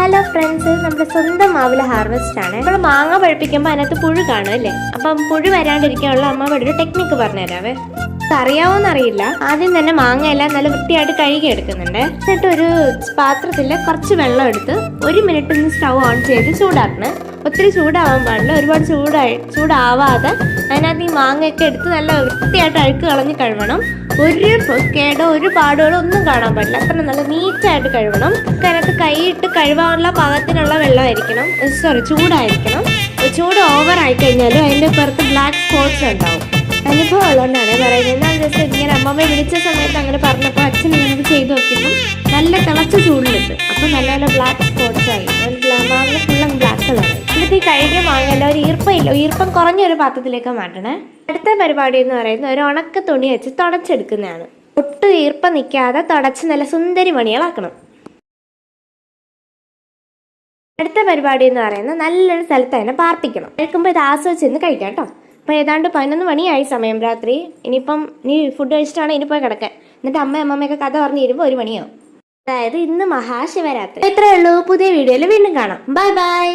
Hello friends, നമ്മുടെ സ്വന്തം മാവിലെ harvest ആണ്. നമ്മൾ മാങ്ങ പഴുപ്പിക്കുമ്പോൾ അതിനകത്ത് പുഴു കാണും അല്ലേ? അപ്പം പുഴു വരാണ്ടിരിക്കാനുള്ള അമ്മയുടെ ഒരു ടെക്നിക്ക് പറഞ്ഞുതരാവേ. അറിയാവോന്നറിയില്ല. ആദ്യം തന്നെ മാങ്ങ എല്ലാം നല്ല വൃത്തിയായിട്ട് കഴുകി എടുക്കുന്നുണ്ട്. എന്നിട്ട് ഒരു പാത്രത്തിൽ കുറച്ച് വെള്ളം എടുത്ത് 1 മിനിറ്റ് സ്റ്റൗ ഓൺ ചെയ്ത് ചൂടാക്കണം. ഒത്തിരി ചൂടാവാൻ പാടില്ല, ഒരുപാട് ചൂടാവാതെ അതിനകത്ത് ഈ മാങ്ങയൊക്കെ എടുത്ത് നല്ല വൃത്തിയായിട്ട് അഴുക്ക് കളഞ്ഞ് കഴുകണം. ഒരു കേടോ ഒരു പാടുകളോ ഒന്നും കാണാൻ പാടില്ല, അത്ര നല്ല നീറ്റായിട്ട് കഴുകണം. അതിനകത്ത് കൈയിട്ട് കഴുകാനുള്ള പാകത്തിനുള്ള വെള്ളമായിരിക്കണം, ചൂടായിരിക്കണം. ചൂട് ഓവർ ആയി കഴിഞ്ഞാലും അതിൻ്റെ പുറത്ത് ബ്ലാക്ക് സ്പോട്ട്സ് ഉണ്ടാവും. അനുഭവം ഉള്ളതുകൊണ്ടാണ് പറയുന്നത്. ഞാൻ ജസ്റ്റ് ഇങ്ങനെ അമ്മമ്മയെ വിളിച്ച സമയത്ത് അങ്ങനെ പറഞ്ഞപ്പോൾ അച്ഛൻ ഇങ്ങനെ ചെയ്ത് നോക്കിയപ്പോൾ നല്ല തിളച്ച ചൂടിലിട്ട് അപ്പോൾ നല്ല നല്ല ബ്ലാക്ക് സ്പോട്ട്സ് ആയി. മാങ്ങ ഫുള്ളും ബ്ലാക്ക് കളറായി. എന്നിട്ട് ഈ കഴുകിയ മാങ്ങ ഒരു ഈർപ്പം കുറഞ്ഞൊരു പാത്രത്തിലേക്ക് മാറ്റണേ. അടുത്ത പരിപാടി എന്ന് പറയുന്നത് ഒരു ഉണക്ക തുണി വെച്ച് തുടച്ചെടുക്കുന്നതാണ്. ഒട്ടും ഈർപ്പം നിൽക്കാതെ തുടച്ച് നല്ല സുന്ദരി മണികളാക്കണം. അടുത്ത പരിപാടി എന്ന് പറയുന്നത് നല്ലൊരു സ്ഥലത്ത് തന്നെ പാർപ്പിക്കണം. കഴിക്കുമ്പോൾ ഇത് ആസ്വദിച്ചിരുന്ന് കഴിക്കാം കേട്ടോ. അപ്പോൾ ഏതാണ്ട് 11 മണിയായി സമയം, രാത്രി. ഇനി ഫുഡ് കഴിച്ചിട്ടാണ് ഇനി പോയി കിടക്കാൻ. എന്നിട്ട് അമ്മയൊക്കെ കഥ പറഞ്ഞു തരുമ്പോൾ 1 മണിയാവും. അതായത് ഇന്ന് മഹാശിവരാത്രി. ഇത്രയേ ഉള്ളൂ. പുതിയ വീഡിയോയിൽ വീണ്ടും കാണാം. Bye bye.